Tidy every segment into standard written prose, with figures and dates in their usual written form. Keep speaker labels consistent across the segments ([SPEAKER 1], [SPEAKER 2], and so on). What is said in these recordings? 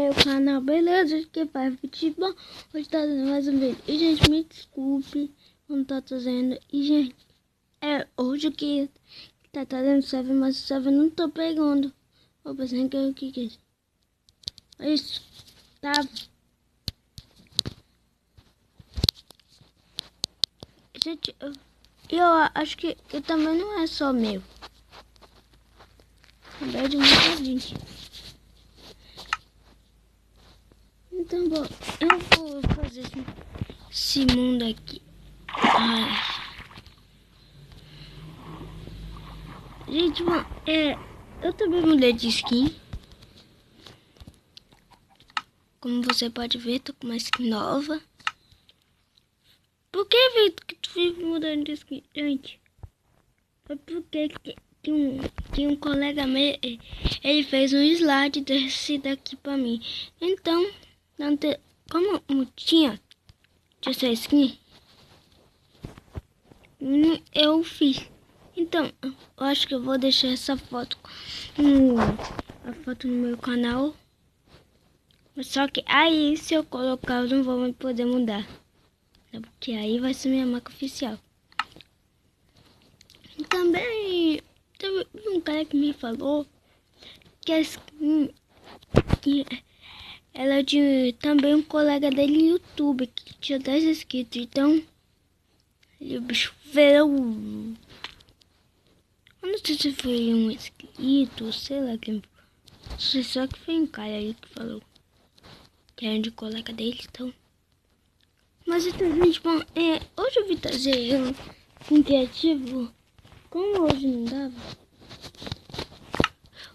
[SPEAKER 1] meu canal, beleza? Que faz futebol. Hoje tá fazendo mais um vídeo. E gente, me desculpe não tá trazendo. E gente, hoje que tá trazendo serve, mas o serve não tô pegando. Vou pensando que é o que é isso. Tá. Gente, eu acho que também não é só meu. É de muita gente. Então, bom, eu vou fazer esse mundo aqui. Ai. Gente, bom, eu também mudei de skin. Como você pode ver, tô com uma skin nova. Por que, Vitor, que tu vive mudando de skin? Gente, foi porque tinha um colega meu, ele fez um slide desse daqui pra mim. Então, como tinha essa skin, eu fiz. Então, eu acho que eu vou deixar essa foto, a foto no meu canal. Só que aí, se eu colocar, eu não vou poder mudar. Porque aí vai ser minha marca oficial. E também, teve um cara que me falou que a skin, ela é de também um colega dele no YouTube, que tinha 10 inscritos. Então, o bicho veio. Eu não sei se foi um inscrito, sei lá quem. Sei só que foi um cara aí que falou que era de colega dele, então. Mas então, gente, bom, hoje eu vim trazer um criativo. Como hoje não dava,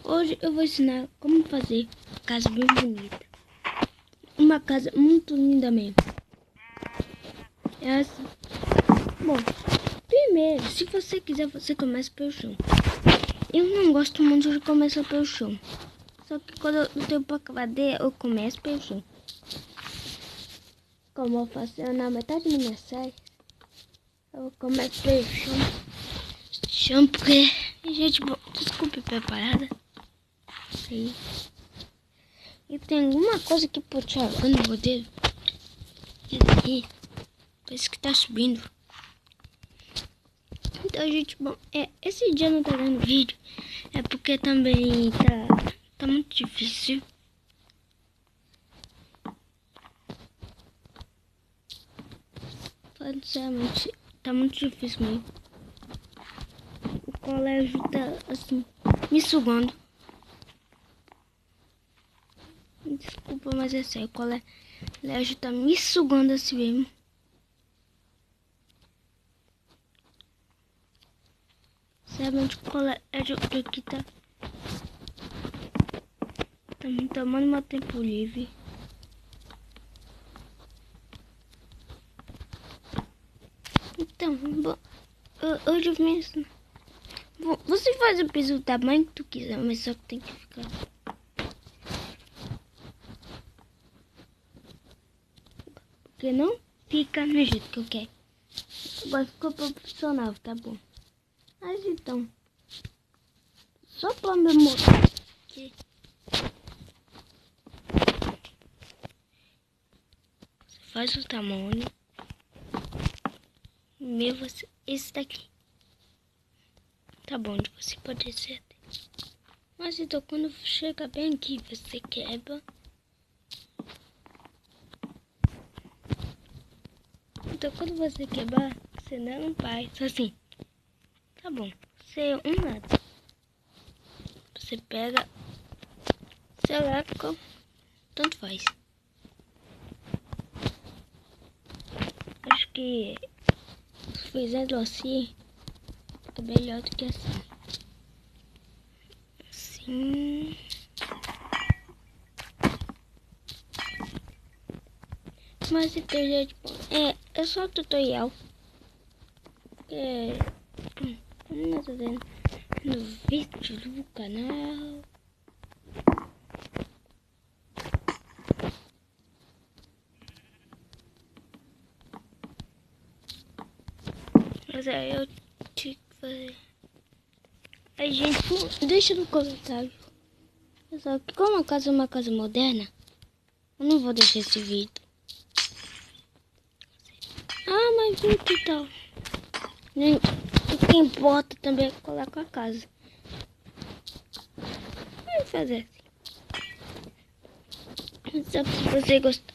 [SPEAKER 1] hoje eu vou ensinar como fazer uma casa bem bonita. Uma casa muito linda mesmo. É assim. Bom, primeiro, se você quiser, você começa pelo chão. Eu não gosto muito de começar pelo chão. Só que quando eu tenho pouca madeira, eu começo pelo chão. Como eu faço na metade da minha série, eu começo pelo chão porque, gente, bom, desculpe preparada. Aí. E tem alguma coisa aqui por tirar no modelo. Isso aqui. Parece que tá subindo. Então, gente, bom, esse dia não tá dando vídeo. É porque também tá muito difícil. Falando seriamente, tá muito difícil mesmo. O colégio tá, assim, me sugando. Desculpa, mas é sério, o colégio tá me sugando assim mesmo. Seriamente, o colégio aqui tá me tomando meu tempo livre. Então, bom, hoje eu vim ensinar. Você faz o piso do tamanho que tu quiser, mas só que tem que ficar. Porque não fica no jeito que eu quero. Agora ficou profissional, tá bom. Mas então, só pra me mostrar aqui. Você faz o tamanho. Esse daqui. Tá bom, você pode ser até. Mas então quando chega bem aqui, você quebra. Então quando você quebrar, você não faz assim. Tá bom, você nada. Você pega, seleciona, tanto faz. Acho que fazendo assim é melhor do que assim. Assim. Mas então, gente, é só tutorial. Como nós tá vendo no vídeo do canal. Mas eu tinha que fazer. A gente deixa no comentário. Só que como a casa é uma casa moderna, Eu não vou deixar esse vídeo. Ah, mas vídeo e tal. O que importa também é colocar a casa. Vamos fazer assim. Só se você gostar.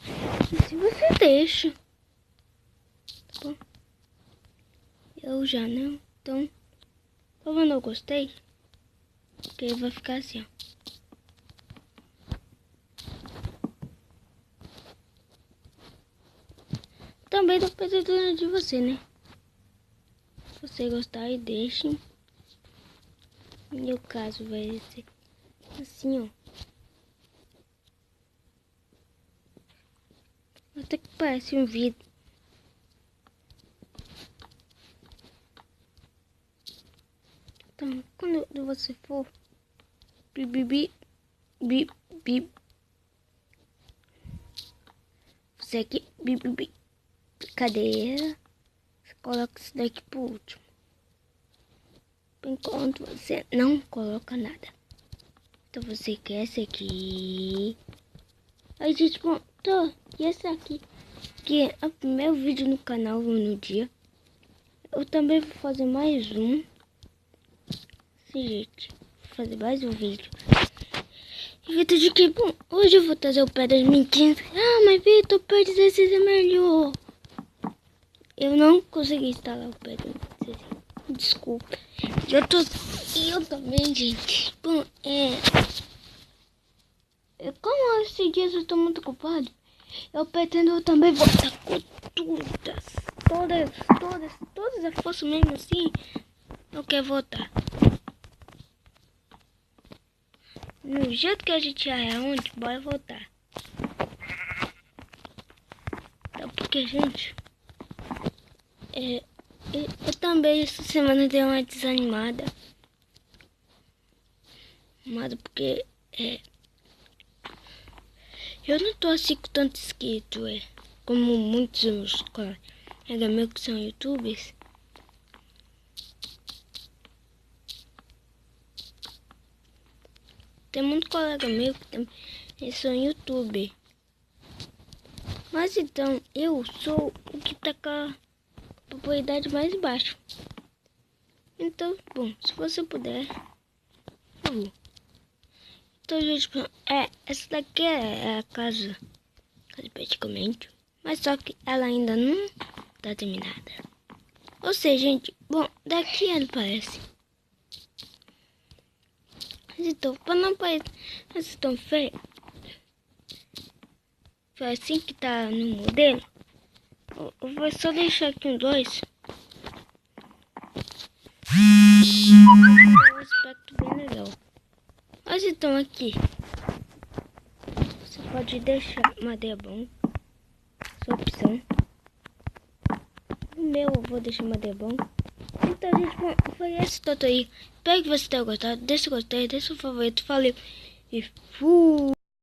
[SPEAKER 1] Se você deixa. Tá bom? Eu já não. Então, como eu não gostei, porque vai ficar assim, ó. Também depende de você, né? Se você gostar e deixe. No meu caso vai ser assim, ó. Até que parece um vídeo. Então, quando você for bi, você aqui, cadeira, você coloca isso daqui pro último. Por enquanto você não coloca nada. Então você quer esse aqui. Aí gente, bom, e esse aqui, que é o primeiro vídeo no canal no dia. Eu também vou fazer mais um. Sim, gente, vou fazer mais um vídeo. Vídeo de que, bom, hoje eu vou trazer o pé das mentiras. Ah, mas Vitor, o pé 16 é melhor. Eu não consegui instalar o pé das 16. Desculpa. Eu também, gente. Bom, como esses dias eu tô muito ocupado, eu pretendo também voltar com todas as forças mesmo assim. Eu quero voltar. No jeito que a gente é onde, bora voltar. Então, porque, gente, eu também essa semana dei uma desanimada. Mas porque eu não tô assim com tanto inscrito, como muitos meus colegas meus que são youtubers. Tem muito colega meu que também são youtuber. Mas então, eu sou o que tá com a popularidade mais baixa. Então, bom, se você puder, por favor. Então, gente, essa daqui é a casa praticamente. Mas só que ela ainda não tá terminada. Ou seja, gente, bom, daqui ela parece. Mas então, para não parecer tão feio, foi assim que tá no modelo. Eu vou só deixar aqui um 2. Um aspecto bem legal. Mas então aqui, você pode deixar madeira bom, sua opção. O meu eu vou deixar madeira bom. Então, gente, bom, foi esse tudo aí. Espero que você tenha gostado. Deixa o gostei, deixa o favorito. Valeu e fui!